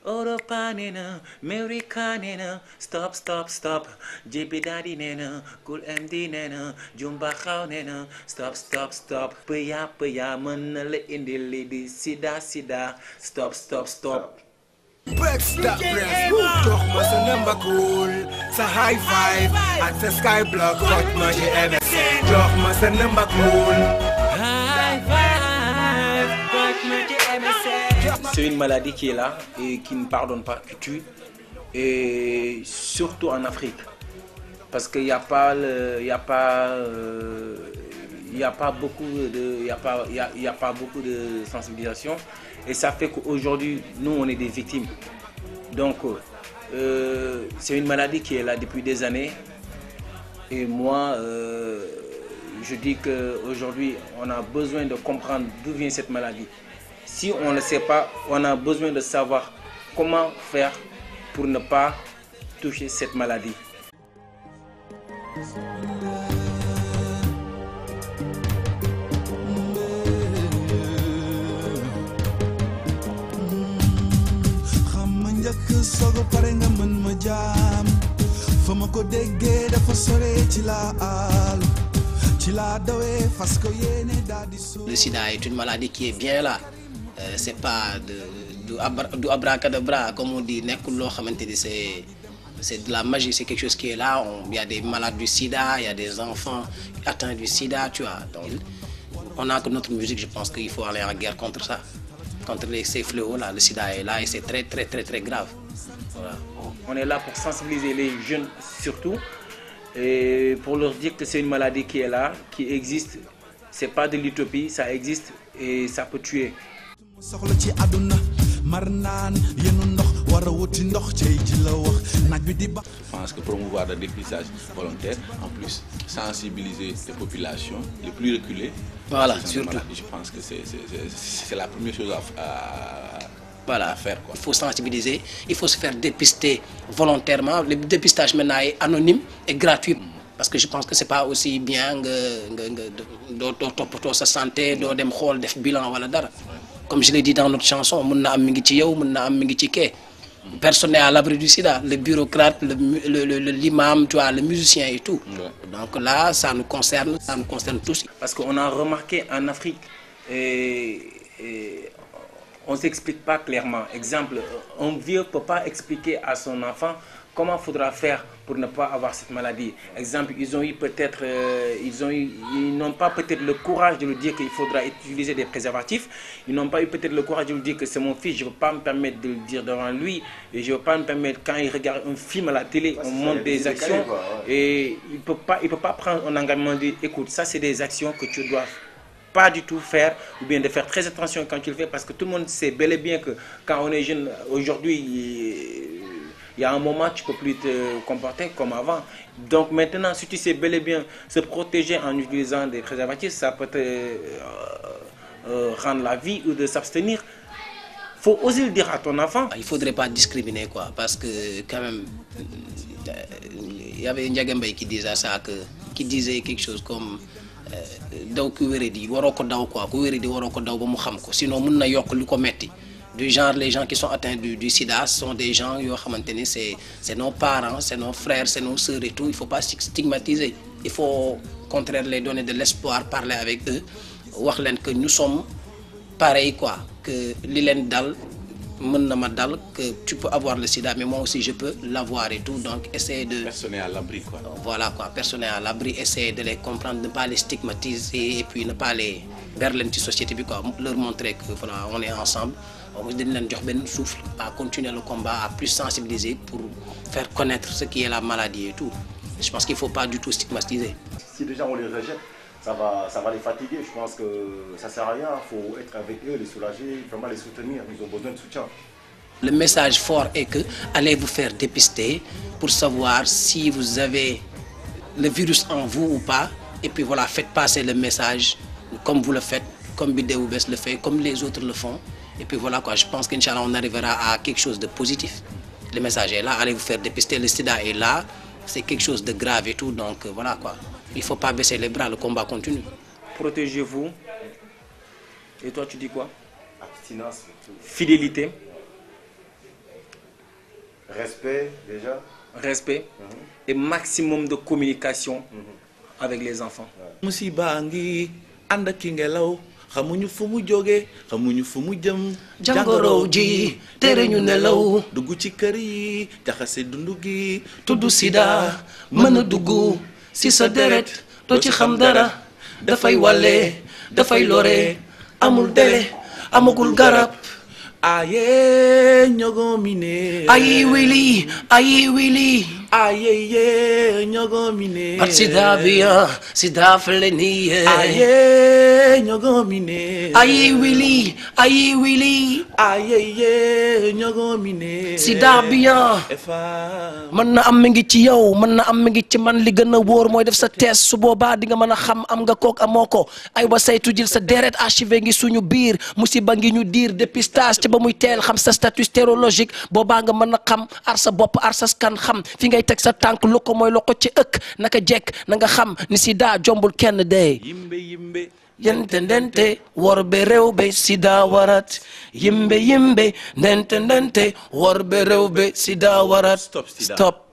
Europa nee na America nee na stop stop stop JB Daddy nee na Cool MD nee na Jumba Xaw nee na stop stop stop pëya mën na la indi li di sida sida stop stop stop. Backstop press, toch maar zijn nummer cool. Ze high five, at ze skyblock, wat maar je MSN. Toch maar zijn nummer cool. High five, wat maar je MSN. C'est une maladie qui est là et qui ne pardonne pas, qui tue, et surtout en Afrique, parce qu'il n'y a pas beaucoup de sensibilisation. Et ça fait qu'aujourd'hui, nous, on est des victimes. Donc, c'est une maladie qui est là depuis des années. Et moi, je dis qu'aujourd'hui, on a besoin de comprendre d'où vient cette maladie. Si on ne sait pas, on a besoin de savoir comment faire pour ne pas toucher cette maladie. Le sida est une maladie qui est bien là. C'est pas du abracadabra, comme on dit. C'est de la magie, c'est quelque chose qui est là. Il y a des malades du sida, il y a des enfants atteints du sida, tu vois. Donc, on a que notre musique, je pense qu'il faut aller en guerre contre ça. Contre ces fléaux-là, le sida est là et c'est très très très très grave. Voilà. On est là pour sensibiliser les jeunes surtout et pour leur dire que c'est une maladie qui est là, qui existe. C'est pas de l'utopie, ça existe et ça peut tuer. Je pense que promouvoir le dépistage volontaire, en plus sensibiliser les populations les plus reculées. Voilà, surtout. Je pense que c'est la première chose à faire. Quoi. Il faut sensibiliser, il faut se faire dépister volontairement. Le dépistage maintenant est anonyme et gratuit. Parce que je pense que c'est pas aussi bien de sa santé, de bilan. Comme je l'ai dit dans notre chanson, personne n'est à l'abri du sida, le bureaucrate, l'imam, le musicien et tout. Ouais. Donc là, ça nous concerne tous. Parce qu'on a remarqué en Afrique, on ne s'explique pas clairement. Exemple, un vieux ne peut pas expliquer à son enfant comment il faudra faire pour ne pas avoir cette maladie. Exemple, ils n'ont pas peut-être le courage de lui dire qu'il faudra utiliser des préservatifs. Ils n'ont pas eu peut-être le courage de lui dire que c'est mon fils, je ne veux pas me permettre de le dire devant lui. Et je ne veux pas me permettre, quand il regarde un film à la télé, on montre des actions. Et il ne peut pas prendre un engagement de dire, écoute, ça c'est des actions que tu dois pas du tout faire, ou bien de faire très attention quand tu le fais, parce que tout le monde sait bel et bien que quand on est jeune, aujourd'hui, il y a un moment tu ne peux plus te comporter comme avant. Donc maintenant, si tu sais bel et bien se protéger en utilisant des préservatifs, ça peut te rendre la vie ou de s'abstenir. Il faut oser le dire à ton enfant. Il ne faudrait pas discriminer, quoi, parce que quand même, il y avait Ndiaga Mbaye qui disait ça, qui disait quelque chose comme sinon du genre les gens qui sont atteints du sida sont des gens c'est nos parents, c'est nos frères, c'est nos sœurs et tout. Il ne faut pas stigmatiser, il faut au contraire les donner de l'espoir, parler avec eux, wax leen que nous sommes pareils, quoi, que li leen dal mën na ma dal, que tu peux avoir le sida mais moi aussi je peux l'avoir et tout. Donc essayer de personne à l'abri, quoi. Voilà, quoi, personne à l'abri, essayer de les comprendre, ne pas les stigmatiser et puis ne pas les vers la société, quoi, leur montrer que voilà, on est ensemble. On donne un souffle à continuer le combat, à plus sensibiliser pour faire connaître ce qui est la maladie et tout. Je pense qu'il ne faut pas du tout stigmatiser. Si déjà on les rejette, ça va les fatiguer. Je pense que ça ne sert à rien. Il faut être avec eux, les soulager, vraiment les soutenir. Ils ont besoin de soutien. Le message fort est que allez vous faire dépister pour savoir si vous avez le virus en vous ou pas. Et puis voilà, faites passer le message comme vous le faites, comme Bidéoubès le fait, comme les autres le font. Et puis voilà, quoi, je pense qu'Inch'Allah on arrivera à quelque chose de positif. Le message est là, allez vous faire dépister, le sida est là, c'est quelque chose de grave et tout, donc voilà, quoi. Il ne faut pas baisser les bras, le combat continue. Protégez-vous. Et toi tu dis quoi? Abstinence. Fidélité. Respect, déjà. Respect. Et maximum de communication avec les enfants. musiba ngi ànd ak ki ngelaw xamuñu fu mu jóge xamuñu fu mu jëm. jàngoro ji tere ñu nelaw. dugg ci kër yi jaxase dundu gi. tudd sida mën a dugg si sa deret doo ci xam dara dafay wàlle dafay lore amul dele amagul garab. aye ñogo mine. ayi wili ayi wili. aye ñogo mine. At sida biya sida fele ni. aye ñogo mine. ayi wili ayi wili. aye ñogo mine. sida biya. mën na am mi ngi ci yow mën na am mi ngi ci man li gën a wóor mooy def sa test su boobaa di nga mën a xam am nga kook amoo ko ay wa saytu jël sa deret archivé ngi suñu biir musiba ngi ñu diir dépistage ci ba muy teel xam sa statut stérologique boobaa nga mën a xam ar sa bopp ar sa scan xam fi ngay teg sa tànk lu ko mooy lo ko ci ëkk naka jekk na nga xam ni sida jombul kenn dee. yimbe yimbe. yente ndente worbe rewbe sida warat yimbe yimbe ndente ndente worbe rewbe sida warat. Stop sida. Stop.